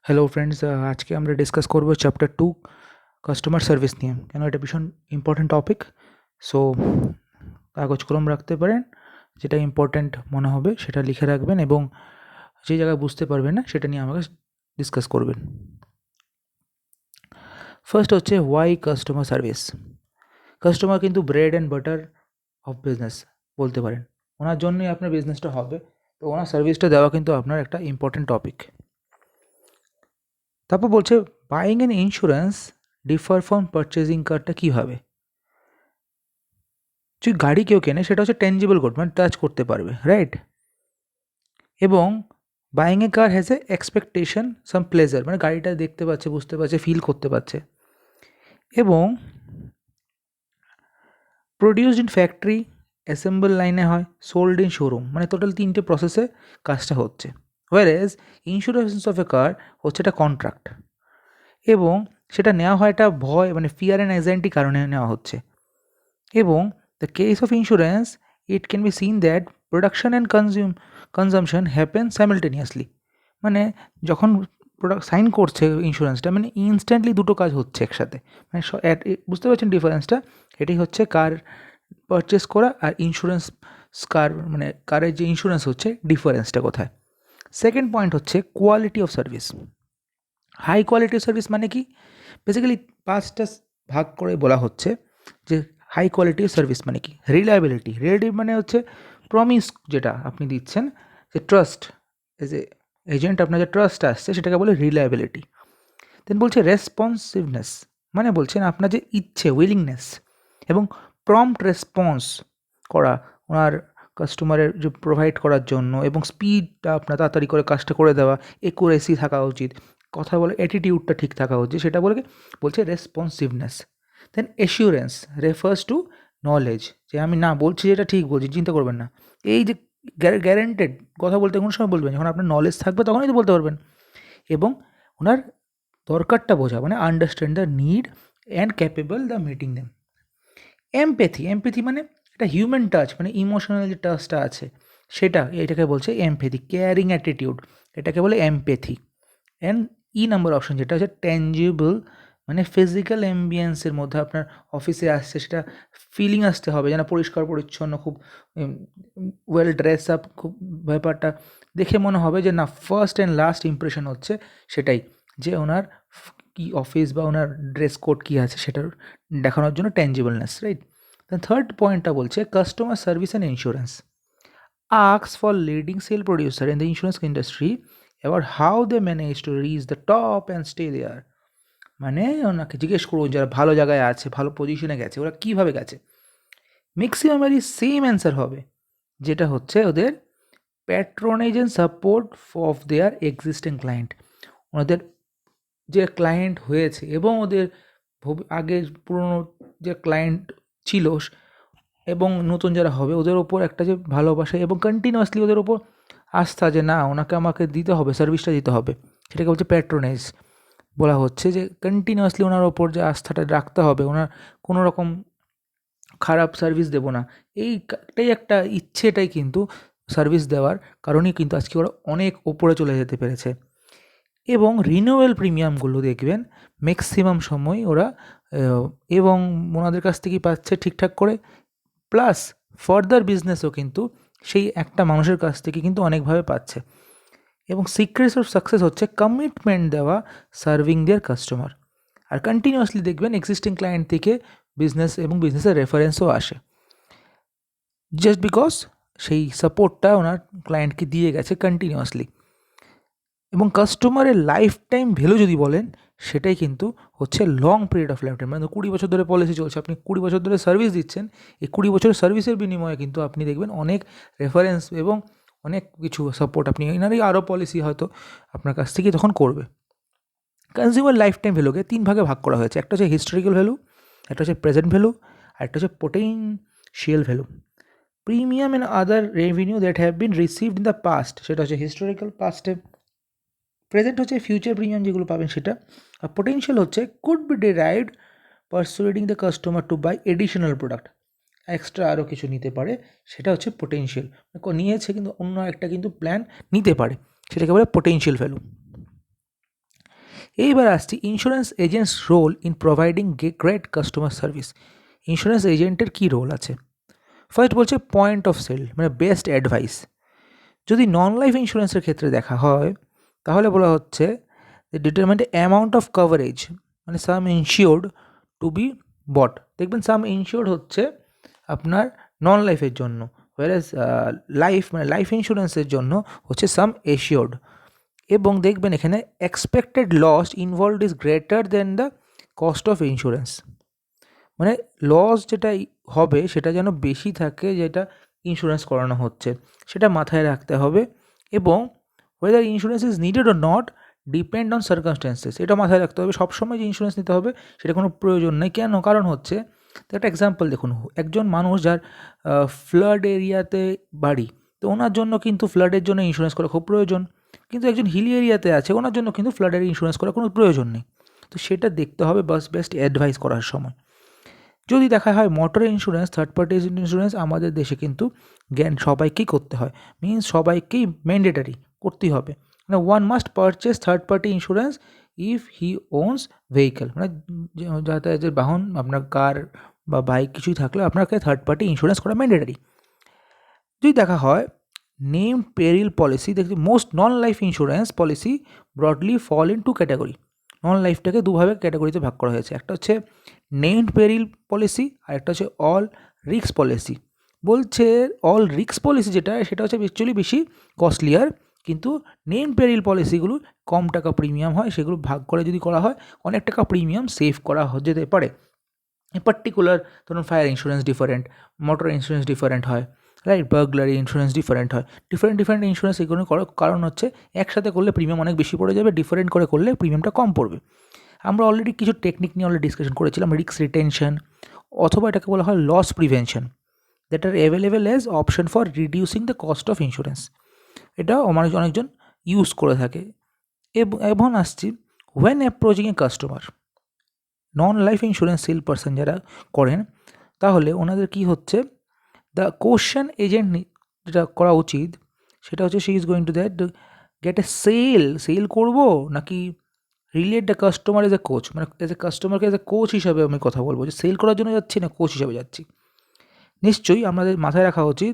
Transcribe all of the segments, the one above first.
Hello friends, আজকে আমরা discuss করব চ্যাপ্টার 2 কাস্টমার সার্ভিস নিয়ে। কেন এটা ভীষণ ইম্পর্ট্যান্ট টপিক। সো কাগজ কলম রাখতে পারেন, যেটা ইম্পর্ট্যান্ট মনে হবে সেটা লিখে রাখবেন এবং যে জায়গায় বুঝতে পারবেন না সেটা নিয়ে আমাকে ডিসকাস করবেন। ফার্স্ট হচ্ছে ওয়াই কাস্টমার সার্ভিস। কাস্টমার কিন্তু bread and butter of business বলতে পারেন, ওনার জন্যই আপনার বিজনেসটা হবে, তো ওনার সার্ভিসটা দেওয়া কিন্তু আপনার একটা ইম্পর্ট্যান্ট টপিক। তারপর বলছে buying an insurance differ from purchasing কারটা কীভাবে। যদি গাড়ি কেউ কেনে সেটা হচ্ছে টেঞ্জিবল গুড, মানে টাচ করতে পারবে, রাইট? এবং buying a car has a expectation some pleasure, মানে গাড়িটা দেখতে পাচ্ছে, বুঝতে পারছে, ফিল করতে পারছে। এবং প্রডিউসড ইন ফ্যাক্টরি, অ্যাসেম্বল লাইনে হয়, সোল্ড ইন শোরুম, মানে টোটাল 3টে প্রসেসে কাজটা হচ্ছে। হোয়ারএজ ইন্স্যুরেন্স অফ এ কার হচ্ছে একটা কন্ট্রাক্ট, এবং সেটা নেওয়া হয় একটা ভয়, মানে ফিয়ার অ্যান্ড অ্যাংজাইটির কারণে নেওয়া হচ্ছে। এবং the case of insurance, it can be seen that production and consumption happen simultaneously, মানে যখন প্রোডাক্ট সাইন করছে ইন্স্যুরেন্সটা, মানে ইনস্ট্যান্টলি দুটো কাজ হচ্ছে একসাথে। মানে বুঝতে পারছেন ডিফারেন্সটা? এটাই হচ্ছে কার পারচেস করা আর ইন্স্যুরেন্স। কার মানে কারের যে ইন্স্যুরেন্স হচ্ছে, ডিফারেন্সটা কোথায়। সেকেন্ড পয়েন্ট হচ্ছে quality of service. High quality of service মানে কি? বেসিক্যালি 5টা ভাগ করে বলা হচ্ছে যে হাই কোয়ালিটি সার্ভিস মানে কি। রিলায়েবিলিটি, মানে হচ্ছে প্রমিস যেটা আপনি দিচ্ছেন, যে ট্রাস্ট, এজ এ এজেন্ট আপনার যে ট্রাস্ট আসছে সেটাকে বলে রিলায়েবিলিটি। দেন বলছে রেসপন্সিভনেস, মানে বলছেন আপনার যে ইচ্ছে, উইলিংনেস, এবং প্রম্পট রেসপন্স করা ওনার কাস্টমারের যে প্রোভাইড করার জন্য, এবং স্পিডটা আপনার তাড়াতাড়ি করে কাজটা করে দেওয়া, একুরেসি থাকা উচিত, কথা বলে অ্যাটিটিউডটা ঠিক থাকা উচিত, সেটা বলছে responsiveness. Then assurance refers to knowledge, যে আমি না বলছি যেটা ঠিক বলছি, চিন্তা করবেন না। এই যে গ্যারেন্টেড কথা বলতে কোনো সময় বলবেন, যখন আপনার নলেজ থাকবে তখনই তো বলতে পারবেন। এবং ওনার দরকারটা বোঝা, মানে understand the need and capable the meeting them. Empathy মানে একটা হিউম্যান টাচ, মানে ইমোশনাল যে টাচটা আছে সেটা, এটাকে বলছে এমপ্যাথি, কেয়ারিং অ্যাটিটিউড, এটাকে বলে এমপ্যাথি। অ্যান্ড নাম্বার অপশন যেটা হচ্ছে ট্যাঞ্জিবল, মানে ফিজিক্যাল অ্যাম্বিয়েন্সের মধ্যে আপনার অফিসে আসছে, সেটা ফিলিং আসতে হবে যেন পরিষ্কার পরিচ্ছন্ন, খুব ওয়েল ড্রেস আপ, খুব ব্যাপারটা দেখে মনে হবে যে না, ফার্স্ট অ্যান্ড লাস্ট ইমপ্রেশন হচ্ছে সেটাই, যে ওনার কি অফিস বা ওনার ড্রেস কোড কী আছে সেটার দেখানোর জন্য ট্যাঞ্জিবলনেস, রাইট? দ্য থার্ড পয়েন্টটা বলছে customer service and insurance asks for leading sale producer in the insurance industry about how they manage to reach the top and stay there. মানে ওনাকে জিজ্ঞেস করুন যারা ভালো জায়গায় আছে, ভালো পজিশনে গেছে, ওরা কীভাবে গেছে। ম্যাক্সিমামেরই সেম অ্যান্সার হবে, যেটা হচ্ছে ওদের patronage and support of their existing client. ওনাদের যে ক্লায়েন্ট হয়েছে এবং ওদের আগের পুরনো যে ক্লায়েন্ট ছিল এবং নতুন যারা হবে, ওদের ওপর একটা যে ভালোবাসা এবং কন্টিনিউয়াসলি ওদের ওপর আস্থা, যে না ওনাকে আমাকে দিতে হবে, সার্ভিসটা দিতে হবে, সেটাকে বলছে প্যাট্রোনাইজ। বলা হচ্ছে যে কন্টিনিউয়াসলি ওনার ওপর যে আস্থাটা রাখতে হবে, ওনার কোনো রকম খারাপ সার্ভিস দেবো না, এইটাই একটা ইচ্ছেটাই কিন্তু সার্ভিস দেওয়ার কারণেই কিন্তু আজকে ওরা অনেক ওপরে চলে যেতে পেরেছে। এবং রিনিউয়াল প্রিমিয়ামগুলো দেখবেন ম্যাক্সিমাম সময় ওরা এবং ওনাদের কাছ থেকেই পাচ্ছে ঠিকঠাক করে, প্লাস ফার্দার বিজনেসও কিন্তু সেই একটা মানুষের কাছ থেকে কিন্তু অনেকভাবে পাচ্ছে। এবং সিক্রেটস অফ সাকসেস হচ্ছে কমিটমেন্ট দেওয়া, সার্ভিং দেয়ার কাস্টমার। আর কন্টিনিউয়াসলি দেখবেন এক্সিস্টিং ক্লায়েন্ট থেকে বিজনেস এবং বিজনেসের রেফারেন্সও আসে, জাস্ট বিকজ সেই সাপোর্টটা ওনার ক্লায়েন্টকে দিয়ে গেছে কন্টিনিউয়াসলি। এবং কাস্টমারের লাইফ টাইম ভ্যালু যদি বলেন, সেটাই কিন্তু হচ্ছে long period of life time, মানে 20 বছর ধরে পলিসি চলছে, আপনি 20 বছর ধরে সার্ভিস দিচ্ছেন, এই 20 বছরের সার্ভিসের বিনিময়ে কিন্তু আপনি দেখবেন অনেক রেফারেন্স এবং অনেক কিছু সাপোর্ট আপনি, এনারই আরও পলিসি হয়তো আপনার কাছ থেকে তখন করবে। কনজিউমার লাইফ টাইম ভ্যালুকে 3 ভাগে ভাগ করা হয়েছে, একটা হচ্ছে হিস্টোরিক্যাল ভ্যালু, একটা হচ্ছে প্রেজেন্ট ভ্যালু, আর একটা হচ্ছে potential value. Premium and other revenue that have been received in the past, সেটা হচ্ছে হিস্টোরিক্যাল পাস্টে। প্রেজেন্ট হচ্ছে ফিউচার প্রিমিয়াম যেগুলো পাবেন সেটা। আর পোটেনশিয়াল হচ্ছে could be derived persuading the customer to buy additional product, extra আরও কিছু নিতে পারে, সেটা হচ্ছে পোটেনশিয়াল। নিয়েছে কিন্তু অন্য একটা কিন্তু প্ল্যান নিতে পারে, সেটাকে বলে পোটেনশিয়াল ভ্যালু। এইবার আসছি insurance agents role in providing great customer service. Insurance এজেন্টের কী রোল আছে? ফার্স্ট বলছে পয়েন্ট অফ সেল, মানে বেস্ট অ্যাডভাইস। যদি নন লাইফ ইন্স্যুরেন্সের ক্ষেত্রে দেখা হয় তাহলে বলা হচ্ছে যে determine the amount of coverage, মানে সাম ইনশিওর্ড টু বি বট। দেখবেন সাম ইনশিওর্ড হচ্ছে আপনার নন লাইফের জন্য, ওয়ারেজ লাইফ মানে লাইফ ইন্স্যুরেন্সের জন্য হচ্ছে সাম এশিওর্ড। এবং দেখবেন এখানে expected loss involved is greater than the cost of insurance, মানে লস যেটা হবে সেটা যেন বেশি থাকে যেটা ইন্স্যুরেন্স করানো হচ্ছে, সেটা মাথায় রাখতে হবে। এবং weather insurance is needed or not depend on circumstances, এটা মাথায় রাখতে হবে। সবসময় যে ইন্স্যুরেন্স নিতে হবে সেটা কোনো প্রয়োজন নেই। কেন? কারণ হচ্ছে তো একটা এক্সাম্পল দেখুন, একজন মানুষ যার ফ্লাড এরিয়াতে বাড়ি, তো ওনার জন্য কিন্তু ফ্লাডের জন্য ইন্স্যুরেন্স করা খুব প্রয়োজন। কিন্তু একজন হিলি এরিয়াতে আছে, ওনার জন্য কিন্তু ফ্লাডের ইন্স্যুরেন্স করার কোনো প্রয়োজন নেই। তো সেটা দেখতে হবে বেস্ট অ্যাডভাইস করার সময়। যদি দেখা হয় motor insurance, third party insurance আমাদের দেশে কিন্তু জ্ঞান সবাইকেই করতে হয়, মিনস সবাইকেই ম্যান্ডেটারি করতেই হবে। মানে one must purchase third party insurance if he ওনস vehicle, মানে যাতায়াতের বাহন আপনার কার বা বাইক কিছুই থাকলে আপনাকে থার্ড পার্টি ইন্স্যুরেন্স করা ম্যান্ডেটারি। যদি দেখা হয় নেম পেরিল পলিসি, দেখি most non life insurance policy broadly fall into category. Non লাইফটাকে দুভাবে ক্যাটাগরিতে ভাগ করা হয়েছে, একটা হচ্ছে নেমড পেরিল পলিসি আর একটা হচ্ছে অল রিস্ক পলিসি। বলছে অল রিস্ক পলিসি যেটা, সেটা হচ্ছে অ্যাকচুয়ালি বেশি কস্টলিয়ার, কিন্তু নেম পেরিল পলিসিগুলো কম টাকা প্রিমিয়াম হয়, সেগুলো ভাগ করে যদি করা হয় অনেক টাকা প্রিমিয়াম সেভ করা যেতে পারে। পার্টিকুলার ধরুন fire insurance different, motor insurance different হয়, রাইট, বার্গলারি ইন্স্যুরেন্স ডিফারেন্ট হয়। ডিফারেন্ট ইন্স্যুরেন্স এগুলো করার কারণ হচ্ছে একসাথে করলে প্রিমিয়াম অনেক বেশি পড়ে যাবে, ডিফারেন্ট করে করলে প্রিমিয়ামটা কম পড়বে। আমরা অলরেডি কিছু টেকনিক নিয়ে অলরেডি ডিসকাশন করেছিলাম, রিস্ক রিটেনশন, অথবা এটাকে বলা হয় loss prevention, that are available as option for reducing the cost of insurance. এটা অনেকজন ইউজ করে থাকে। এবং আসছি when approaching a customer, non life insurance sale person যারা করেন, তাহলে ওনাদের কি হচ্ছে, দ্য কোশ্চেন এজেন্ট যেটা করা উচিত সেটা হচ্ছে she is going to that get a sale করবো নাকি relate the customer as a coach, মানে এজ এ কাস্টমারকে এজ এ কোচ হিসাবে আমি কথা বলবো, যে সেল করার জন্য যাচ্ছি না কোচ হিসাবে যাচ্ছি। নিশ্চয়ই আমাদের মাথায় রাখা উচিত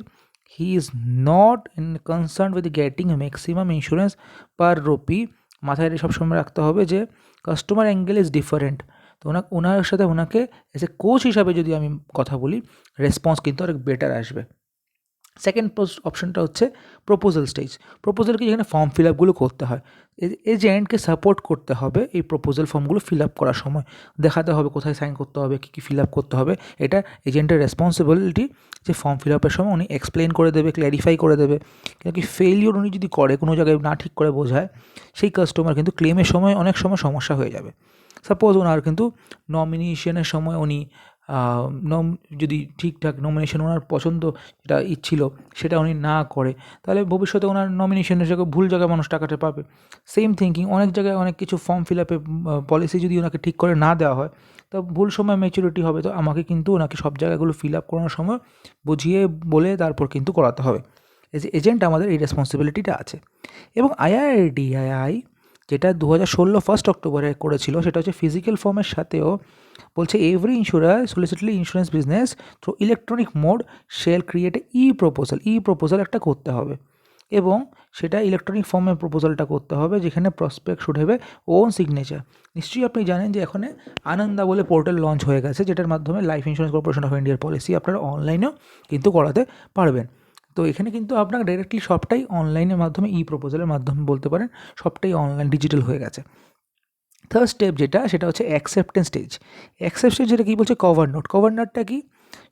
he is not in concern with getting maximum insurance per rupee. মাথায় সবসময় রাখতে হবে যে কাস্টমার অ্যাঙ্গেল ইজ ডিফারেন্ট। তো ওনার সাথে ওনাকে এজ এ কোচ হিসাবে যদি আমি কথা বলি, রেসপন্স কিন্তু অনেক বেটার আসবে। সেকেন্ড অপশনটা হচ্ছে প্রপোজাল স্টেজ। প্রপোজালকে যেখানে ফর্ম ফিল আপগুলো করতে হয়, এজেন্টকে সাপোর্ট করতে হবে এই প্রপোজাল ফর্মগুলো ফিল আপ করার সময়, দেখাতে হবে কোথায় সাইন করতে হবে, কী কী ফিল আপ করতে হবে। এটা এজেন্টের রেসপন্সিবিলিটি, যে ফর্ম ফিল আপের সময় উনি এক্সপ্লেন করে দেবে, ক্ল্যারিফাই করে দেবে। কি ফেলিওর উনি যদি করে, কোনো জায়গায় না ঠিক করে বোঝায়, সেই কাস্টমার কিন্তু ক্লেমের সময় অনেক সময় সমস্যা হয়ে যাবে। সাপোজ ওনার কিন্তু নমিনেশনের সময় উনি যদি ঠিকঠাক নমিনেশন ওনার পছন্দ যেটা ছিল সেটা উনি না করে, তাহলে ভবিষ্যতে ওনার নমিনেশনের জায়গায় ভুল জায়গায় মানুষ টাকাটা পাবে। সেম থিঙ্কিং অনেক জায়গায় অনেক কিছু ফর্ম ফিল আপে পলিসি যদি ওনাকে ঠিক করে না দেওয়া হয়, তো ভুল সময় ম্যাচুরিটি হবে, তো আমাকে কিন্তু ওনাকে সব জায়গাগুলো ফিল আপ করানোর সময় বুঝিয়ে বলে তারপর কিন্তু করাতে হবে। এজেন্ট আমাদের এই রেসপন্সিবিলিটিটা আছে। এবং আইআরডিআই যেটা 2016 ফার্স্ট অক্টোবরে করেছিল, সেটা হচ্ছে ফিজিক্যাল ফর্মের সাথেও বলছে every insurer solicit insurance business through electronic mode shall create e proposal একটা করতে হবে, এবং সেটা ইলেকট্রনিক ফর্মে প্রপোজালটা করতে হবে, যেখানে prospect should have won signature. নিশ্চয়ই আপনি জানেন যে এখানে আনন্দা বলে পোর্টাল লঞ্চ হয়ে গেছে, যেটার মাধ্যমে লাইফ ইন্স্যুরেন্স কর্পোরেশন অফ ইন্ডিয়ার পলিসি আপনারা অনলাইনেও কিন্তু করাতে পারবেন। তো এখানে কিন্তু আপনার ডাইরেক্টলি সবটাই অনলাইনের মাধ্যমে প্রপোজালের মাধ্যমে বলতে পারেন, সবটাই অনলাইন ডিজিটাল হয়ে গেছে। থার্ড স্টেপ যেটা, সেটা হচ্ছে অ্যাকসেপ্টেন্স স্টেজ। অ্যাকসেপ্টেন্স যেটা কী বলছে, কভার নোটটা কি,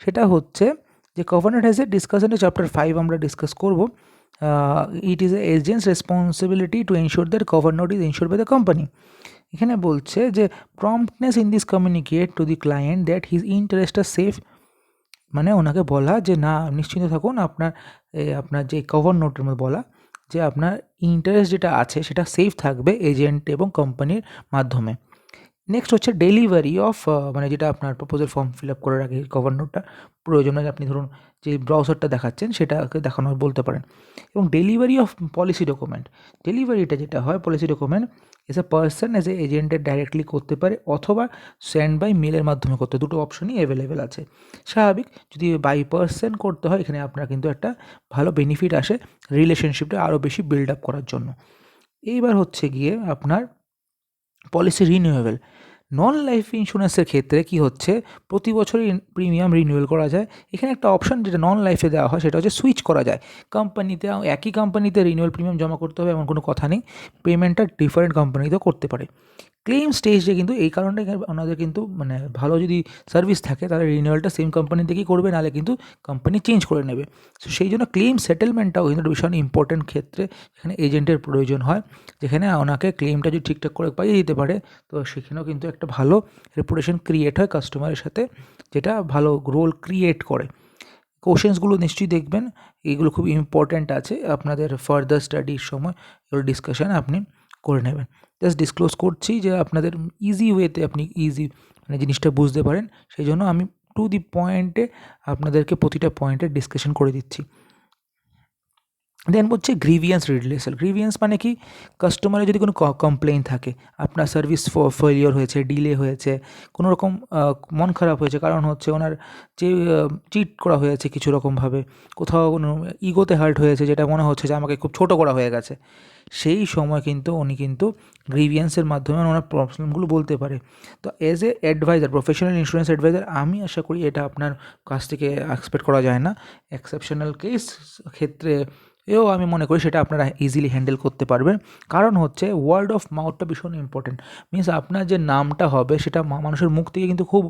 সেটা হচ্ছে যে কভার নোট হ্যাজ এ ডিসকাশনে চ্যাপ্টার 5 আমরা ডিসকাস করব। It is a agent's responsibility to ensure that cover note is ensure by the company. এখানে বলছে যে promptness in this communicate to the client that his interest are safe, মানে ওনাকে বলা যে না নিশ্চিন্ত থাকুন, আপনার যে কভার নোটের মধ্যে বলা যে আপনার ইন্টারেস্ট যেটা আছে সেটা সেফ থাকবে এজেন্ট এবং কোম্পানির মাধ্যমে। নেক্সট হচ্ছে ডেলিভারি অফ, মানে যেটা আপনার প্রপোজাল ফর্ম ফিল আপ করার আগে কভার নোটটা প্রয়োজন হয়, আপনি ধরুন যে ব্রাউজারটা দেখাচ্ছেন সেটাকে দেখানোর বলতে পারেন। এবং ডেলিভারি অফ পলিসি ডকুমেন্ট, ডেলিভারিটা যেটা হয় policy document as a person as a এজেন্টের ডাইরেক্টলি করতে পারে অথবা সেন্ড বাই মেলের মাধ্যমে করতে, দুটো অপশনই অ্যাভেলেবেল আছে। স্বাভাবিক, যদি বাই পার্সন করতে হয় এখানে আপনার কিন্তু একটা ভালো বেনিফিট আসে রিলেশনশিপটা আরও বেশি বিল্ড আপ করার জন্য। এইবার হচ্ছে গিয়ে আপনার পলিসি রিনিউয়েবল। নন লাইফ ইন্স্যুরেন্সের ক্ষেত্রে কি হচ্ছে, প্রতি বছরই প্রিমিয়াম রিনিউয়াল করা যায়। এখানে একটা অপশন যেটা নন লাইফে দেওয়া হয় সেটা হচ্ছে সুইচ করা যায়। কোম্পানিতে একই কোম্পানিতে রিনিউয়াল প্রিমিয়াম জমা করতে হবে এমন কোনো কথা নেই, পেমেন্টটা ডিফারেন্ট কোম্পানিতেও করতে পারে। ক্লেম স্টেজে কিন্তু এই কারণে ওনাদের কিন্তু মানে ভালো যদি সার্ভিস থাকে তাহলে রিনিউয়ালটা সেম কোম্পানি থেকেই করবে, নাহলে কিন্তু কোম্পানি চেঞ্জ করে নেবে। সো সেই জন্য ক্লেম সেটেলমেন্টটাও কিন্তু ভীষণ ইম্পর্টেন্ট ক্ষেত্রে এখানে এজেন্টের প্রয়োজন হয়, যেখানে ওনাকে ক্লেমটা যদি ঠিকঠাক করে পাইয়ে দিতে পারে তো সেখানেও কিন্তু একটা ভালো রেপুটেশন ক্রিয়েট হয় কাস্টমারের সাথে, যেটা ভালো রোল ক্রিয়েট করে। কোশ্চেন্সগুলো নিশ্চয়ই দেখবেন, এইগুলো খুব ইম্পর্ট্যান্ট আছে আপনাদের ফার্দার স্টাডির সময়, এগুলো ডিসকাশন আপনি করে নেবেন। জাস্ট ডিসক্লোজ করছি যে আপনাদের ইজি ওয়েতে আপনি মানে জিনিসটা বুঝতে পারেন, সেই জন্য আমি টু দি পয়েন্টে আপনাদেরকে প্রতিটা পয়েন্টের ডিসকাশন করে দিচ্ছি। দেন হচ্ছে গ্রিভিয়েন্স রিড্রেসাল। গ্রিভিয়েন্স মানে কি, কাস্টমারের যদি কোনো কমপ্লেইন থাকে, আপনার সার্ভিস ফেলিওর হয়েছে, ডিলে হয়েছে, কোনো রকম মন খারাপ হয়েছে, কারণ হচ্ছে ওনার যে চিট করা হয়েছে কিছু রকমভাবে, কোথাও কোনো ইগোতে হার্ট হয়েছে যেটা মনে হচ্ছে যে আমাকে খুব ছোটো করা হয়ে গেছে, সেই সময় কিন্তু উনি কিন্তু গ্রিভিয়েন্সের মাধ্যমে ওনার প্রবলেমগুলো বলতে পারে। তো as a advisor, professional insurance advisor, আমি আশা করি এটা আপনার কাছ থেকে এক্সপেক্ট করা যায় না। এক্সেপশনাল কেস ক্ষেত্রে আমি মনে করি সেটা আপনারা ইজিলি হ্যান্ডেল করতে পারবেন, কারণ হচ্ছে ওয়ার্ড অফ মাউথটা ভীষণ ইম্পর্টেন্ট। মিনস আপনার যে নামটা হবে সেটা মানুষের মুখ থেকে কিন্তু খুব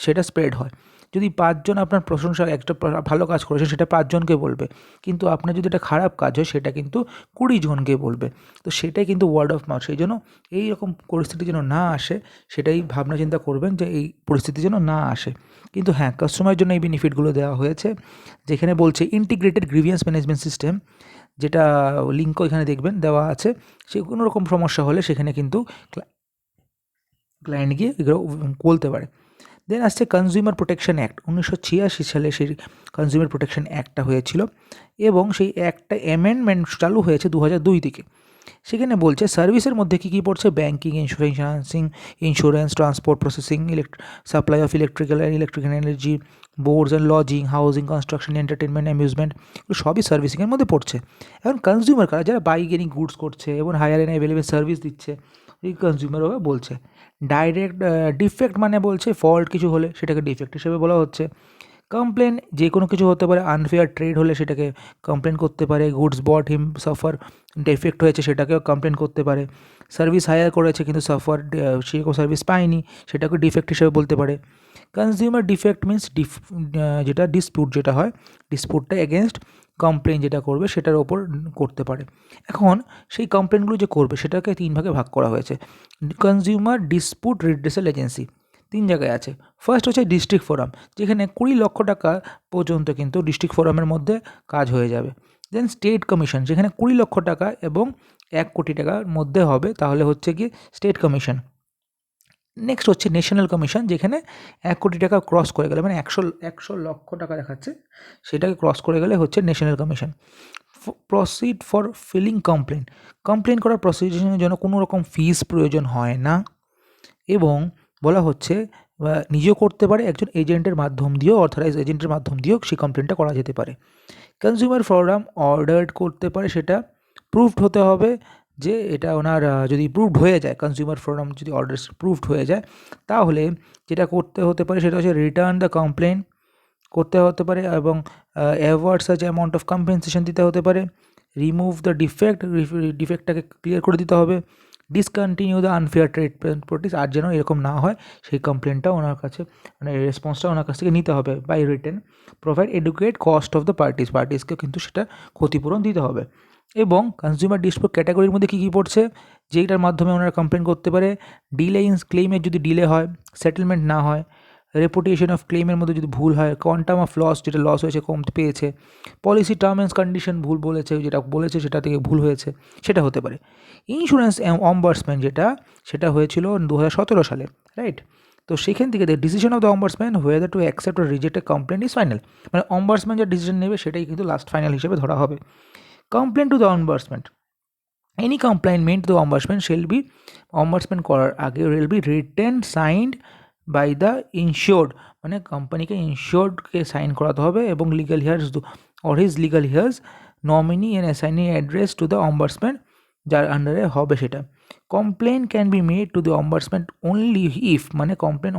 সেটা স্প্রেড হয়। যদি 5 জন আপনার প্রশংসা, একটা ভালো কাজ করেছে সেটা 5 জনকে বলবে, কিন্তু আপনার যদি একটা খারাপ কাজ হয় সেটা কিন্তু 20 জনকে বলবে। তো সেটাই কিন্তু ওয়ার্ড অফ মাউথ। সেই জন্য এইরকম পরিস্থিতি যেন না আসে সেটাই ভাবনা চিন্তা করবেন, যে এই পরিস্থিতি যেন না আসে। কিন্তু হ্যাঁ, কাস্টমারের জন্য এই বেনিফিটগুলো দেওয়া হয়েছে, যেখানে বলছে ইন্টিগ্রেটেড গ্রিভিয়েন্স ম্যানেজমেন্ট সিস্টেম, যেটা লিঙ্কও এখানে দেখবেন দেওয়া আছে। সে কোনো রকম সমস্যা হলে সেখানে কিন্তু ক্লায়েন্ট গিয়ে এগুলো বলতে পারে। দেন আসছে কনজিউমার প্রোটেকশন অ্যাক্ট। 1986 সালে সেই কনজিউমার প্রোটেকশন অ্যাক্টটা হয়েছিল এবং সেই অ্যাক্টটা অ্যামেন্ডমেন্ট চালু হয়েছে 2002 থেকে। সেখানে বলছে সার্ভিসের মধ্যে কী কী পড়ছে, banking, financing, insurance, transport processing, supply of electrical energy, boards and lodging, housing, construction, entertainment, amusement, এগুলো সবই সার্ভিসিংয়ের মধ্যে পড়ছে। এখন কনজিউমার কারা, যারা বাইক এনি গুডস করছে এবং হায়ার অ্যান্ড অ্যাভেলেবেল সার্ভিস দিচ্ছে, এই কনজিউমার ভাবে বলছে। ডাইরেক্ট ডিফেক্ট মানে বলছে ফল্ট কিছু হলে সেটাকে ডিফেক্ট হিসেবে বলা হচ্ছে। কমপ্লেন যে কোনো কিছু হতে পারে, আনফেয়ার ট্রেড হলে সেটাকে কমপ্লেন করতে পারে, গুডস বট হিম সাফার ডিফেক্ট হয়েছে সেটাকেও কমপ্লেন করতে পারে, সার্ভিস হায়ার করেছে কিন্তু সে কোনো সার্ভিস পায়নি সেটাকে ডিফেক্ট হিসেবে বলতে পারে। কনজিউমার ডিফেক্ট মিনস যেটা ডিসপিউট যেটা হয়, ডিসপিউটটা এগেনস্ট কমপ্লেন যেটা করবে সেটার ওপর করতে পারে। এখন সেই কমপ্লেনগুলো যে করবে সেটাকে 3 ভাগে ভাগ করা হয়েছে। কনজিউমার ডিসপিউট রিড্রেসাল এজেন্সি 3 জায়গায় আছে। ফার্স্ট হচ্ছে ডিস্ট্রিক্ট ফোরাম, যেখানে 20 লক্ষ টাকা পর্যন্ত কিন্তু ডিস্ট্রিক্ট ফোরামের মধ্যে কাজ হয়ে যাবে। দেন স্টেট কমিশন, যেখানে 20 লক্ষ টাকা এবং 1 কোটি টাকার মধ্যে হবে, তাহলে হচ্ছে গিয়ে স্টেট কমিশন। নেক্সট হচ্ছে ন্যাশনাল কমিশন, যেখানে 1 কোটি টাকা ক্রস করে গেলে, মানে 100 লক্ষ টাকা দেখাচ্ছে, সেটাকে ক্রস করে গেলে হচ্ছে national commission. Proceed for filling complain করার প্রসিডিউশনের জন্য কোনো রকম ফিস প্রয়োজন হয় না, এবং বলা হচ্ছে নিজেও করতে পারে, একজন এজেন্টের মাধ্যম দিয়েও, অথরাইজ এজেন্টের মাধ্যম দিয়েও সেই কমপ্লেনটা করা যেতে পারে। কনজিউমার ফোরাম অর্ডার করতে পারে, সেটা প্রুভড হতে হবে যে এটা ওনার যদি প্রুভড হয়ে যায়, কনজিউমার ফোরাম যদি অর্ডার প্রুভড হয়ে যায়, তাহলে যেটা করতে হতে পারে সেটা হচ্ছে রিটার্ন দ্য কমপ্লেন করতে হতে পারে, এবং award such amount of compensation দিতে হতে পারে, রিমুভ দ্য ডিফেক্টটাকে ক্লিয়ার করে দিতে হবে, discontinue the unfair trade practice, আর যেন এরকম না হয় সেই কমপ্লেনটা ওনার কাছে, মানে রেসপন্সটা ওনার কাছ থেকে নিতে হবে by written. Provide educate cost of the পার্টিসকে কিন্তু সেটা ক্ষতিপূরণ দিতে হবে। এবং কনজিউমার ডিসপিউট ক্যাটাগরির মধ্যে কী কী পড়ছে, যেটার মাধ্যমে ওনারা কমপ্লেন করতে পারে, ডিলে ইন ক্লেমের যদি ডিলে হয়, সেটেলমেন্ট না হয়, রেপুটেশন অফ ক্লেমের মধ্যে যদি ভুল হয়, কোয়ান্টাম অফ লস, যেটা লস হয়েছে কমতে পেয়েছে, পলিসি টার্ম অ্যান্ড কন্ডিশন ভুল বলেছে, যেটা বলেছে সেটা থেকে ভুল হয়েছে, সেটা হতে পারে। ইন্স্যুরেন্স অম্বার্সম্যান সেটা হয়েছিল 2017 সালে, রাইট? তো সেখান থেকে decision of the ombudsman whether to accept or reject a complain is final, মানে অম্বার্সম্যান যা ডিসিশন নেবে সেটাই কিন্তু লাস্ট ফাইনাল হিসেবে ধরা হবে। Complain to the ombudsman, any complaint to ombudsman shall be, ombudsman করার আগে will be written signed by the insured, মানে কোম্পানিকে ইনশিওর্ডকে সাইন করাতে হবে, এবং legal heirs or his legal heirs nominee and assignee address to the ombudsman, যার আন্ডারে হবে সেটা। Complain can be made to the ombudsman only if, মানে কমপ্লেন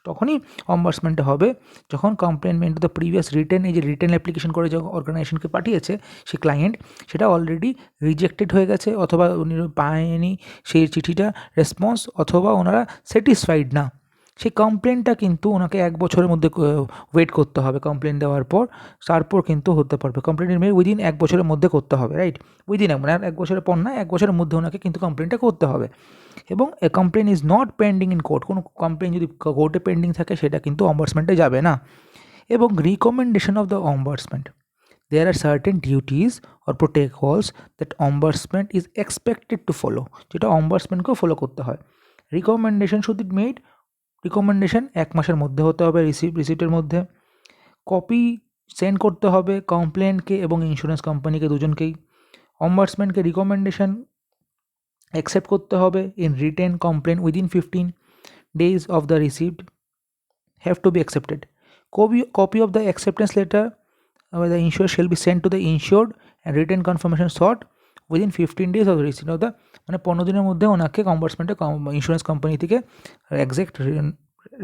তখনই অম্বার্সমেন্টে হবে যখন complain made to the previous written, এই যে রিটেন অ্যাপ্লিকেশন করে যে অর্গানাইজেশনকে পাঠিয়েছে সে ক্লায়েন্ট, সেটা অলরেডি রিজেক্টেড হয়ে গেছে, অথবা উনি পায়নি সেই চিঠিটা রেসপন্স, অথবা ওনারা স্যাটিসফাইড না। সেই কমপ্লেনটা কিন্তু ওনাকে 1 বছরের মধ্যে ওয়েট করতে হবে, কমপ্লেন দেওয়ার পর তারপর কিন্তু হতে পারবে। কমপ্লেনের মেয়ে উইদিন 1 বছরের মধ্যে করতে হবে, রাইট? উইদিন মানে 1 বছরের পর না, 1 বছরের মধ্যে ওনাকে কিন্তু কমপ্লেনটা করতে হবে। এবং a complain is not pending in court, কোনো কমপ্লেন যদি কোর্টে পেন্ডিং থাকে সেটা কিন্তু অম্বার্সমেন্টে যাবে না। এবং recommendation of the ombudsman, there are certain duties or protocols that ombudsman is expected to follow, যেটা অম্বার্সমেন্টকেও ফলো করতে হয়। Recommendation should be made, recommendation 1 মাসের মধ্যে হতে হবে রিসিপ্টের মধ্যে। কপি সেন্ড করতে হবে কমপ্লেনকে এবং ইন্স্যুরেন্স কোম্পানিকে দুজনকেই। অম্বার্সম্যানকে রিকমেন্ডেশন অ্যাকসেপ্ট করতে হবে in written complain within 15 days of the received have to be accepted. Copy of the acceptance letter by the insured shall be sent to the insured and written confirmation sought within 15 days of the receipt of the, মানে 15 দিনের মধ্যে ওনাকে কম্বার্সমেন্টে insurance company থেকে exact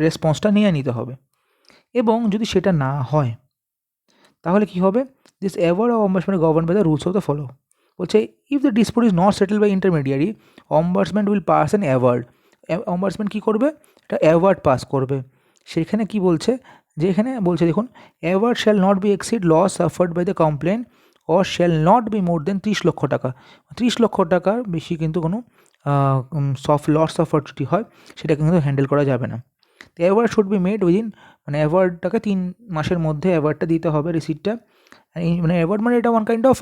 রেসপন্সটা নিয়ে নিতে হবে। এবং যদি সেটা না হয় তাহলে কী হবে? This award of ombudsman govern by the rules of the follow, বলছে if the dispute is not settle by intermediary ombudsman will pass an award. Ombudsman কী করবে? একটা অ্যাওয়ার্ড পাস করবে। সেখানে কি বলছে, যে এখানে বলছে দেখুন, award shall not be exceed loss suffered by the complain or shall not be more than 30 lakh টাকা। 30 লক্ষ টাকার বেশি কিন্তু কোনো লস সাফার যদি হয় সেটা কিন্তু হ্যান্ডেল করা যাবে না। তো award should be made within, মানে অ্যাওয়ার্ডটাকে 3 মাসের মধ্যে অ্যাওয়ার্ডটা দিতে হবে রিসিপ্টটা। মানে অ্যাওয়ার্ড মানে এটা ওয়ান কাইন্ড অফ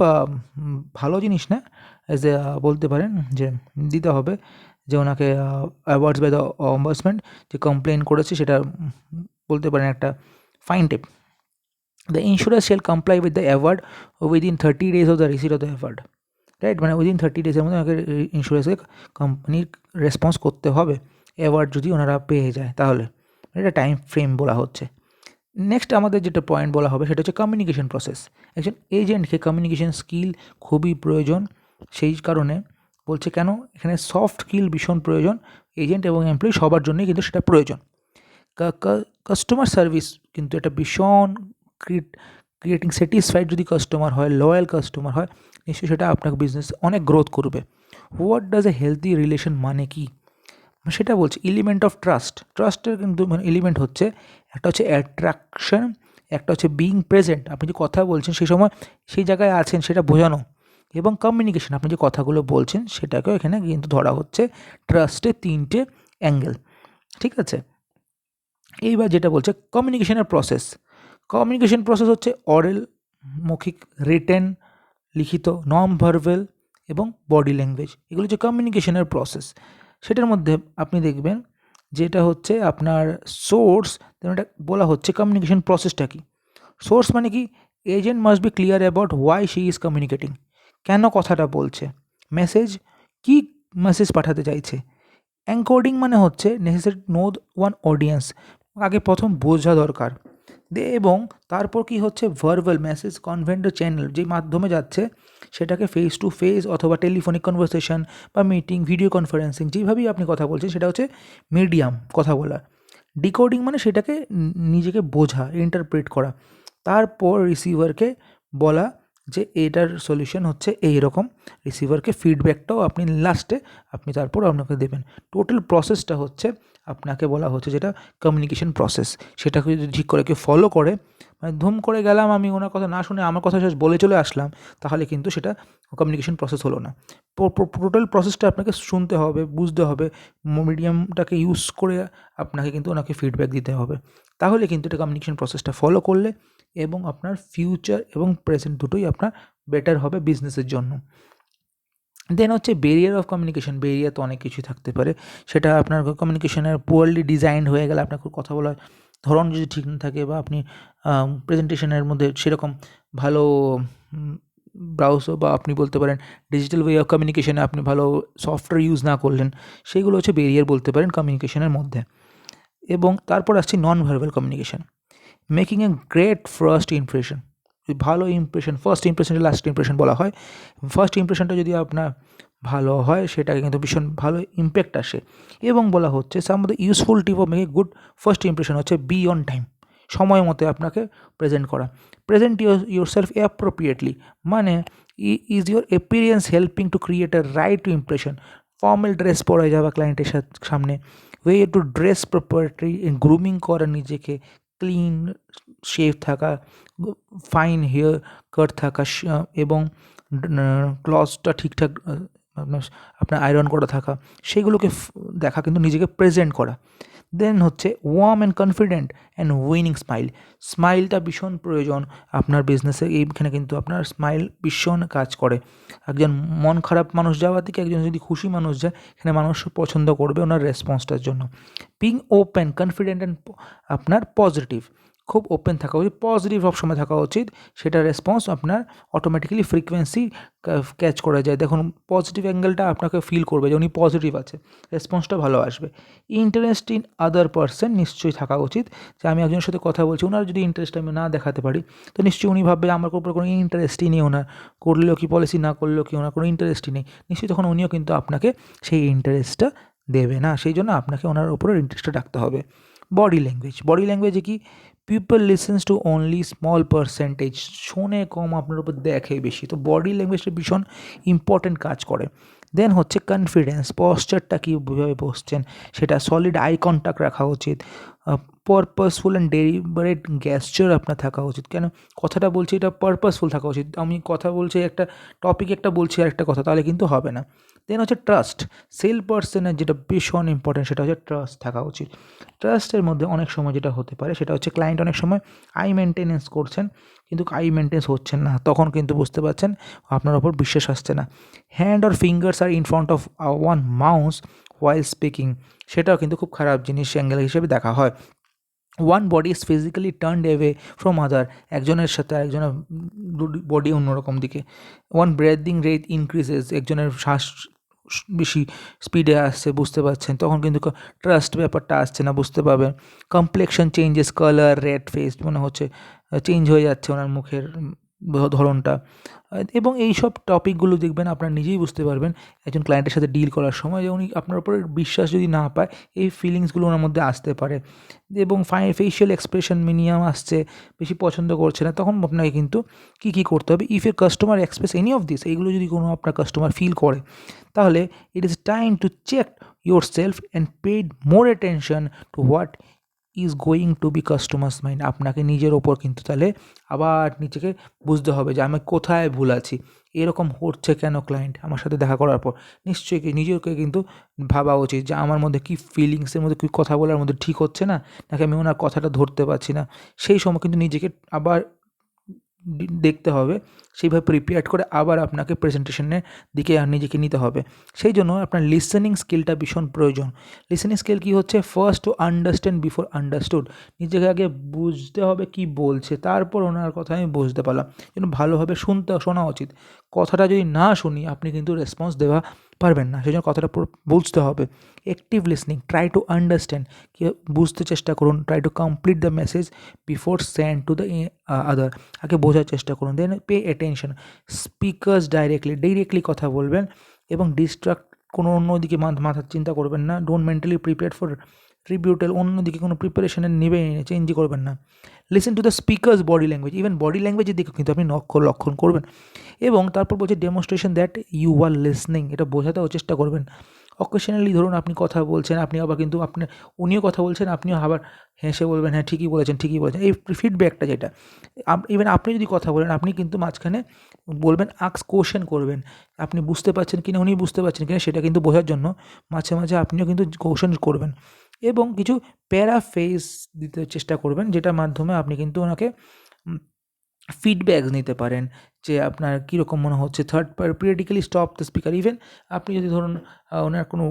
ভালো জিনিস না, অ্যাজ এ বলতে পারেন যে দিতে হবে, যে ওনাকে অ্যাওয়ার্ডস বাই দ্য অম্বার্সমেন্ট, যে কমপ্লেন করেছে সেটা বলতে পারেন একটা fine tip. The insurance shall comply with the award within 30 days of the receipt of the award, right? মানে উইদিন 30 days মধ্যে ওনাকে ইন্স্যুরেন্সকে কোম্পানির রেসপন্স করতে হবে অ্যাওয়ার্ড যদি ওনারা পেয়ে যায় তাহলে। এটা টাইম ফ্রেম বলা হচ্ছে। নেক্সট আমাদের যেটা পয়েন্ট বলা হবে সেটা হচ্ছে কমিউনিকেশন প্রসেস। একজন এজেন্টকে কমিউনিকেশন স্কিল খুবই প্রয়োজন, সেই কারণে বলছে কেন এখানে সফট স্কিল ভীষণ প্রয়োজন, এজেন্ট এবং এমপ্লয়ি সবার জন্যই কিন্তু সেটা প্রয়োজন। কাস্টমার সার্ভিস কিন্তু এটা ভীষণ ক্রিয়েটিং স্যাটিসফাইড যদি কাস্টমার হয়, লয়াল কাস্টমার হয়, নিশ্চয়ই সেটা আপনার বিজনেস অনেক গ্রোথ করবে। What does a healthy relation মানে কি? সেটা বলছে এলিমেন্ট অফ ট্রাস্ট। ট্রাস্টের কিন্তু মানে এলিমেন্ট হচ্ছে, একটা হচ্ছে অ্যাট্রাকশন, একটা হচ্ছে বিইং প্রেজেন্ট, আপনি যে কথা বলছেন সেই সময় সেই জায়গায় আছেন সেটা বোঝানো, এবং কমিউনিকেশন, আপনি যে কথাগুলো বলছেন সেটাকেও এখানে কিন্তু ধরা হচ্ছে ট্রাস্টের 3টে অ্যাঙ্গেল, ঠিক আছে? এইবার যেটা বলছে কমিউনিকেশনের প্রসেস। কমিউনিকেশন প্রসেস হচ্ছে অরেল, মৌখিক, রিটেন, লিখিত, নন ভার্বাল এবং বডি ল্যাঙ্গুয়েজ, এগুলো হচ্ছে কমিউনিকেশনের প্রসেস। সেটার মধ্যে আপনি দেখবেন যেটা হচ্ছে আপনার সোর্স, এটা বলা হচ্ছে কমিউনিকেশন প্রসেসটা কি। সোর্স মানে কি? Agent must be clear about why she is communicating, কেন কথাটা বলছে। মেসেজ, কি মেসেজ পাঠাতে চাইছে। অ্যাঙ্কোডিং মানে হচ্ছে নেসেসারি নো ওয়ান অডিয়েন্স, আগে প্রথম বোঝা দরকার। এবং তারপর কি হচ্ছে ভার্বাল মেসেজ কনভেন্ট চ্যানেল, যে মাধ্যমে যাচ্ছে সেটাকে ফেস টু ফেস অথবা টেলিফোনিক কনভারসেশন বা মিটিং, ভিডিও কনফারেন্সিং, যেভাবেই আপনি কথা বলছেন সেটা হচ্ছে মিডিয়াম কথা বলার। ডিকোডিং মানে সেটাকে নিজেকে বোঝা, ইন্টারপ্রেট করা, তারপর রিসিভারকে বলা যে এটার সলিউশন হচ্ছে এই রকম, রিসিভারকে ফিডব্যাকটাও আপনি লাস্টে আপনি তারপর আপনাকে দেবেন। টোটাল প্রসেসটা হচ্ছে আপনাকে বলা হচ্ছে যেটা কমিউনিকেশন প্রসেস। সেটাকে যদি ঠিক করে কেউ ফলো করে, মানে ধুম করে গেলাম আমি ওনার কথা না শুনে আমার কথা শেষ বলে চলে আসলাম, তাহলে কিন্তু সেটা কমিউনিকেশন প্রসেস হলো না। টোটাল প্রসেসটা আপনাকে শুনতে হবে, বুঝতে হবে, মিডিয়ামটাকে ইউজ করে আপনাকে কিন্তু ওনাকে ফিডব্যাক দিতে হবে, তাহলে কিন্তু এটা কমিউনিকেশন প্রসেসটা ফলো করলে এবং আপনার ফিউচার এবং প্রেজেন্ট দুটোই আপনার বেটার হবে বিজনেসের জন্য। দেন হচ্ছে ব্যারিয়ার অফ কমিউনিকেশন। ব্যারিয়ার তো অনেক কিছুই থাকতে পারে, সেটা আপনার কমিউনিকেশনের পুয়ারলি ডিজাইনড হয়ে গেলে, আপনার কথা বলার ধরন যদি ঠিক না থাকে বা আপনি প্রেজেন্টেশনের মধ্যে সেরকম ভালো ব্রাউজার বা আপনি বলতে পারেন ডিজিটাল ওয়ে অফ কমিউনিকেশনে আপনি ভালো সফটওয়্যার ইউজ না করলেন, সেগুলো হচ্ছে ব্যারিয়ার বলতে পারেন কমিউনিকেশনের মধ্যে। এবং তারপর আসছি non verbal communication, making a great first impression. ভালো ইমপ্রেশন, ফার্স্ট ইমপ্রেশনটা লাস্ট ইমপ্রেশন বলা হয়। ফার্স্ট ইমপ্রেশনটা যদি আপনার ভালো হয় সেটাকে কিন্তু ভীষণ ভালো ইম্প্যাক্ট আসে। এবং বলা হচ্ছে some of the useful tip of making good first impression হচ্ছে বি অন টাইম, সময় মতো আপনাকে প্রেজেন্ট করা। প্রেজেন্ট ইউর সেলফ অ্যাপ্রোপ্রিয়েটলি, মানে is your appearance helping to create a right impression. Formal dress পরে যাওয়া ক্লায়েন্টের সামনে, way to dress properly, grooming করা নিজেকে, ক্লিন শেভ থাকা, ফাইন হেয়ার কাট থাকা, এবং ক্লথসটা ঠিকঠাক আপনার আয়রন করা থাকা, সেগুলোকে দেখা, কিন্তু নিজেকে প্রেজেন্ট করা। দেন হচ্ছে warm and confident and winning smile. স্মাইলটা ভীষণ প্রয়োজন আপনার বিজনেসে, এইখানে কিন্তু আপনার স্মাইল ভীষণ কাজ করে। একজন মন খারাপ মানুষ যাওয়ার থেকে একজন যদি খুশি মানুষ যায়, এখানে মানুষ পছন্দ করবে ওনার রেসপন্সটার জন্য। বিং ওপেন, কনফিডেন্ট অ্যান্ড আপনার পজিটিভ, খুব ওপেন থাকা উচিত, পজিটিভ সবসময় থাকা উচিত, সেটা রেসপন্স আপনার অটোমেটিক্যালি ফ্রিকোয়েন্সি ক্যাচ করা যায়। দেখুন পজিটিভ অ্যাঙ্গেলটা আপনাকে ফিল করবে যে উনি পজিটিভ আছে, রেসপন্সটা ভালো আসবে। ইন্টারেস্ট ইন আদার পার্সন নিশ্চয়ই থাকা উচিত, যে আমি একজনের সাথে কথা বলছি, ওনার যদি ইন্টারেস্ট আমি না দেখাতে পারি, তো নিশ্চয়ই উনি ভাববে আমার উপর কোনো ইন্টারেস্টই নেই, ওনার করলেও কি পলিসি, না করলেও কি, ওনার কোনো ইন্টারেস্টই নেই, নিশ্চয়ই তখন উনিও কিন্তু আপনাকে সেই ইন্টারেস্টটা দেবে না। সেই জন্য আপনাকে ওনার উপরে ইন্টারেস্টটা রাখতে হবে। বডি ল্যাঙ্গুয়েজ, বডি ল্যাঙ্গুয়েজে কি, people listens to only small percentage, শোনে কম, আপনার উপর দেখে বেশি, তো বডি ল্যাঙ্গুয়েজটা ভীষণ ইম্পর্টেন্ট কাজ করে। দেন হচ্ছে কনফিডেন্স, পশ্চারটা কীভাবে বসছেন সেটা, সলিড আই কন্ট্যাক্ট রাখা উচিত, পারপাসফুল অ্যান্ড ডেলিবারেট গ্যাস্চার আপনার থাকা উচিত। কেন কথাটা বলছি, এটা পারপাসফুল থাকা উচিত, আমি কথা বলছি একটা টপিক, একটা বলছি আর একটা কথা, তাহলে কিন্তু হবে না। দেন হচ্ছে ট্রাস্ট, সেল পার্সনের যেটা ভীষণ ইম্পর্টেন্ট সেটা হচ্ছে ট্রাস্ট থাকা উচিত। ট্রাস্টের মধ্যে অনেক সময় যেটা হতে পারে সেটা হচ্ছে ক্লায়েন্ট অনেক সময় আই মেনটেনেন্স করছেন, কিন্তু আই মেনটেন্স হচ্ছেন না, তখন কিন্তু বুঝতে পারছেন আপনার ওপর বিশ্বাস আসছে না। Hand or fingers are in front of one mouth while speaking, সেটাও কিন্তু খুব খারাপ জিনিস অ্যাঙ্গেল হিসেবে দেখা হয়। One body is physically turned away from other, একজনের সাথে আরেকজনের বডি অন্যরকম দিকে। ওয়ান ব্রেদিং রেট ইনক্রিজেস, একজনের শ্বাস বেশি স্পিডে আসছে, বুঝতে পারছেন, তখন কিন্তু ট্রাস্ট ব্যাপারটা আসছে না, বুঝতে পারবেন। Complexion changes, colour, red face, মনে হচ্ছে চেঞ্জ হয়ে যাচ্ছে ওনার মুখের ধরনটা। এবং এই সব টপিকগুলো দেখবেন আপনারা নিজেই বুঝতে পারবেন একজন ক্লায়েন্টের সাথে ডিল করার সময়, যে উনি আপনার উপরে বিশ্বাস যদি না পায়, এই ফিলিংসগুলো ওনার মধ্যে আসতে পারে। এবং ফেশিয়াল এক্সপ্রেশন মিনিমাম আসছে, বেশি পছন্দ করছে না, তখন আপনাকে কিন্তু কী করতে হবে, if a customer express any of this, এইগুলো যদি কোনো আপনার কাস্টমার ফিল করে, তাহলে it is time to check your self and paid more attention to what is going to be customers mind. আপনাকে নিজের ওপর কিন্তু তাহলে আবার নিজেকে বুঝতে হবে যে আমি কোথায় ভুল আছি, এরকম হচ্ছে কেন ক্লায়েন্ট আমার সাথে দেখা করার পর, নিশ্চয়ই নিজেকে কিন্তু ভাবা উচিত যে আমার মধ্যে কী ফিলিংসের মধ্যে কী কথা বলার মধ্যে ঠিক হচ্ছে না, নাকি আমি ওনার কথাটা ধরতে পারছি না। সেই সময় কিন্তু নিজেকে আবার দেখতে হবে, সেইভাবে প্রিপেয়ার করে আবার আপনাকে প্রেজেন্টেশনের দিকে নিজেকে নিতে হবে। সেই জন্য আপনার লিসেনিং স্কিলটা ভীষণ প্রয়োজন। লিসেনিং স্কিল কী হচ্ছে, first to understand before understood, নিজেকে আগে বুঝতে হবে কি বলছে, তারপর ওনার কথা আমি বুঝতে পারলাম। কিন্তু ভালোভাবে শোনা উচিত, কথাটা যদি না শুনি আপনি কিন্তু রেসপন্স দেওয়া পারবেন না, সেই জন্য কথাটা পুরো বুঝতে হবে। Active listening, try to understand, কি বুঝতে চেষ্টা করুন, try to complete the message before send to the other, আগে বোঝার চেষ্টা করুন। দেন পে অ্যাটেনশন, স্পিকার্স ডাইরেক্টলি কথা বলবেন, এবং ডিস্ট্রাক্ট কোনো অন্যদিকে মাথার চিন্তা করবেন না। Don't mentally prepare for rebuttal, অন্যদিকে কোনো প্রিপারেশনের নেবেই চেঞ্জই করবেন না। Listen to the speaker's body language, even body ল্যাঙ্গুয়েজের দিকে কিন্তু আপনি লক্ষণ করবেন। এবং তারপর বলছে demonstration that you are listening, এটা বোঝাতেও চেষ্টা করবেন। অকেশনালি ধরুন আপনি কথা বলছেন, আপনি আবার কিন্তু উনিও কথা বলছেন, আপনিও আবার হেসে বলবেন হ্যাঁ ঠিকই বলেছেন, এই ফিডব্যাকটা যেটা, ইভেন আপনি যদি কথা বলেন, আপনি কিন্তু মাঝখানে বলবেন, কোশ্চেন করবেন, আপনি বুঝতে পারছেন কিনা, উনি বুঝতে পারছেন কিনা, সেটা কিন্তু বোঝার জন্য মাঝে মাঝে আপনিও কিন্তু কোশ্চেন করবেন। এবং কিছু প্যারাফ্রেজ দিতে চেষ্টা করবেন, যেটার মাধ্যমে আপনি কিন্তু ওনাকে ফিডব্যাক নিতে পারেন, যে আপনার কীরকম মনে হচ্ছে। Third periodically stop the speaker. Even আপনি যদি ধরুন ওনার কোনো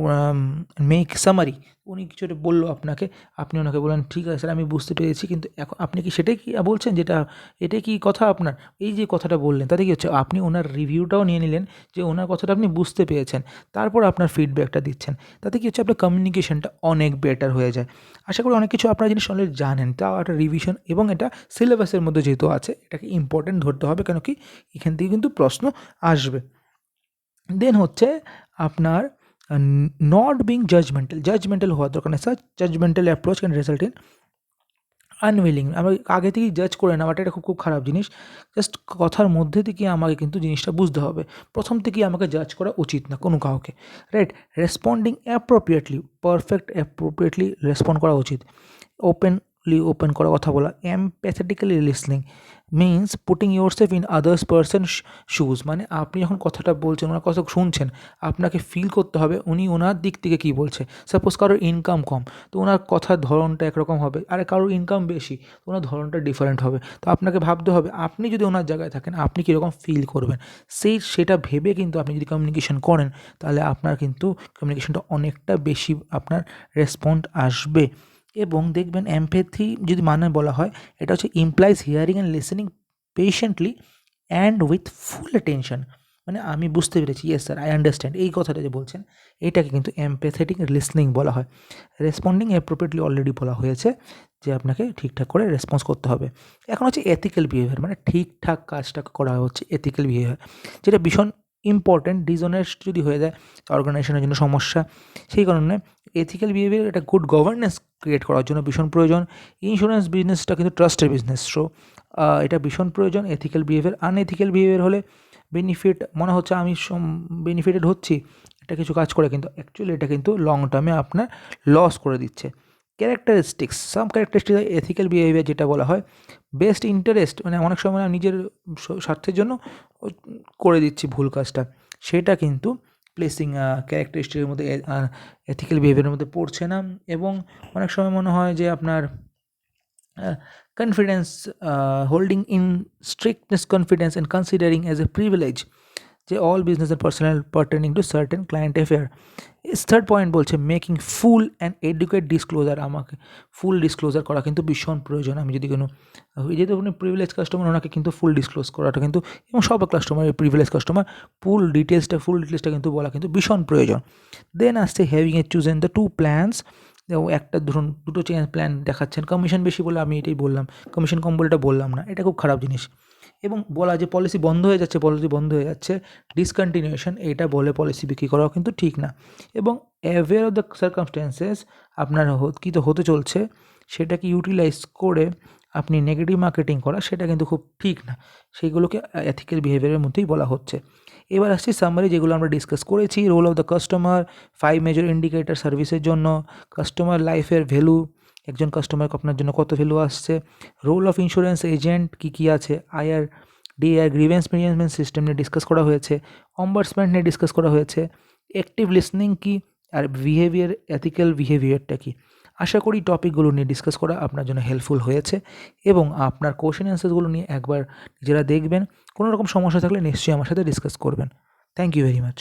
মেক সামারি, উনি কিছু একটা বললো আপনাকে, আপনি ওনাকে বললেন ঠিক আছে স্যার আমি বুঝতে পেরেছি, কিন্তু এখন আপনি কি সেটাই কি বলছেন, যেটা এটাই কি কথা আপনার? এই যে কথাটা বললেন তাতে কী হচ্ছে, আপনি ওনার রিভিউটাও নিয়ে নিলেন যে ওনার কথাটা আপনি বুঝতে পেরেছেন, তারপর আপনার ফিডব্যাকটা দিচ্ছেন। তাতে কী হচ্ছে, আপনার কমিউনিকেশনটা অনেক বেটার হয়ে যায়। আশা করি অনেক কিছু আপনারা জিনিস অলরেডি জানেন, তাও একটা রিভিশন, এবং এটা সিলেবাসের মধ্যে যেহেতু আছে এটাকে ইম্পর্টেন্ট ধরতে হবে, কেন কি এখান থেকে কিন্তু প্রশ্ন আসবে। দেন হচ্ছে আপনার নট বিং জাজমেন্টাল হওয়ার দরকার নেই। Such judgemental approach can result in unwilling. আমরা আগে থেকেই জাজ করে নেওয়াটা এটা খুব খারাপ জিনিস। জাস্ট কথার মধ্যে থেকে আমাকে কিন্তু জিনিসটা বুঝতে হবে, প্রথম থেকেই আমাকে জাজ করা উচিত না কোনো কাউকে, রাইট? রেসপন্ডিং অ্যাপ্রোপ্রিয়েটলি রেসপন্ড করা উচিত। ওপেন করা কথা বলা। Empathetically listening means putting yourself in others person shoes, মানে আপনি যখন কথাটা বলছেন, ওনার কথা শুনছেন, আপনাকে ফিল করতে হবে উনি ওনার দিক থেকে কী বলছে। সাপোজ কারোর ইনকাম কম, তো ওনার কথার ধরনটা একরকম হবে, আর কারোর ইনকাম বেশি, তো ওনার ধরনটা ডিফারেন্ট হবে। তো আপনাকে ভাবতে হবে আপনি যদি ওনার জায়গায় থাকেন আপনি কীরকম ফিল করবেন, সেটা ভেবে কিন্তু আপনি যদি কমিউনিকেশন করেন, তাহলে আপনার কিন্তু কমিউনিকেশনটা অনেকটা বেশি আপনার রেসপন্ড আসবে। এবং দেখবেন এমপ্যাথি যদি মানে বলা হয়, এটা হচ্ছে implies hearing and listening patiently and with full attention. মানে আমি বুঝতে পেরেছি, ইয়েস স্যার আই আন্ডারস্ট্যান্ড, এই কথাটা যে বলছেন এটাকে কিন্তু এমপ্যাথেটিক লিসনিং বলা হয়। রেসপন্ডিং অ্যাপ্রোপ্রিয়েটলি অলরেডি বলা হয়েছে যে আপনাকে ঠিকঠাক করে রেসপন্স করতে হবে। এখন হচ্ছে এথিক্যাল বিহেভিয়ার, মানে ঠিকঠাক কাজটা করা হচ্ছে এথিক্যাল বিহেভিয়ার, যেটা ভীষণ ইম্পর্ট্যান্ট। ডিসঅনেস্ট যদি হয়ে যায় অর্গানাইজেশনের জন্য সমস্যা। সেই কারণে এথিক্যাল বিহেভিয়ার একটা গুড গভর্নেন্স ক্রিয়েট করার জন্য ভীষণ প্রয়োজন। ইন্স্যুরেন্স বিজনেসটা কিন্তু ট্রাস্টের বিজনেস, সো এটা ভীষণ প্রয়োজন এথিক্যাল বিহেভিয়ার। আনএথিক্যাল বিহেভিয়ার হলে বেনিফিট মনে হচ্ছে আমি বেনিফিটেড হচ্ছি এটা কিছু কাজ করে, কিন্তু অ্যাকচুয়ালি এটা কিন্তু লং টার্মে আপনার লস করে দিচ্ছে। সাম ক্যারেক্টারিস্টিক্স এথিক্যাল বিহেভিয়ার যেটা বলা হয় বেস্ট ইন্টারেস্ট, মানে অনেক সময় নিজের স্বার্থের জন্য করে দিচ্ছি ভুল কাজটা, সেটা কিন্তু প্লেসিং ক্যারেক্টারিস্টিকের মধ্যে এথিক্যাল বিহেভিয়ারের মধ্যে পড়ছে না। এবং অনেক সময় মনে হয় যে আপনার confidence, holding in strictness confidence and considering as a privilege যে all business and personal pertaining to certain client affair. Third point বলছে making full and adequate disclosure. আমাকে ফুল ডিসক্লোজার করা কিন্তু ভীষণ প্রয়োজন। আমি যদি কোনো যেহেতু আপনি প্রিভিলেজ কাস্টমার, ওনাকে কিন্তু ফুল ডিসক্লোজ করাটা কিন্তু, এবং সব কাস্টমার প্রিভিলেজ কাস্টমার ফুল ডিটেলসটা কিন্তু বলা কিন্তু ভীষণ প্রয়োজন। দেন আসছে having a chosen the two plans. একটা ধরুন দুটো প্ল্যান দেখাচ্ছেন, কমিশন বেশি বলে আমি এটাই বললাম, কমিশন কম বলে এটা বললাম না, এটা খুব খারাপ জিনিস। এবং বলা যে পলিসি বন্ধ হয়ে যাচ্ছে, ডিসকন্টিনিউশন এটা বলে পলিসি বিক্রি করাও কিন্তু ঠিক না। এবং অ্যাওয়্যার অফ দ্য সার্কামস্ট্যান্সেস, আপনার কী তো হতে চলছে সেটাকে ইউটিলাইজ করে আপনি নেগেটিভ মার্কেটিং করা, সেটা কিন্তু খুব ঠিক না। সেইগুলোকে এথিক্যাল বিহেভিয়ারের মধ্যেই বলা হচ্ছে। এবার আসছি সামারি, যেগুলো আমরা ডিসকাস করেছি। Role of the customer, 5 major indicator সার্ভিসের জন্য, কাস্টমার লাইফের ভ্যালু, একজন কাস্টমার আপনার জন্য কত ভ্যালু আসছে, রোল অফ ইন্স্যুরেন্স এজেন্ট কী আছে, ডিআর গ্রিভেন্স ম্যানেজমেন্ট সিস্টেম নিয়ে ডিসকাস করা হয়েছে, অম্বার্সমেন্ট নিয়ে ডিসকাস করা হয়েছে, অ্যাক্টিভ লিসনিং কী, আর বিহেভিয়ার, এথিক্যাল বিহেভিয়ারটা কী। আশা করি টপিকগুলো নিয়ে ডিসকাস করা আপনার জন্য হেল্পফুল হয়েছে, এবং আপনার কোশ্চেন অ্যান্সারগুলো নিয়ে একবার নিজেরা দেখবেন। কোনো রকম সমস্যা থাকলে নিশ্চয়ই আমার সাথে ডিসকাস করবেন। Thank you very much.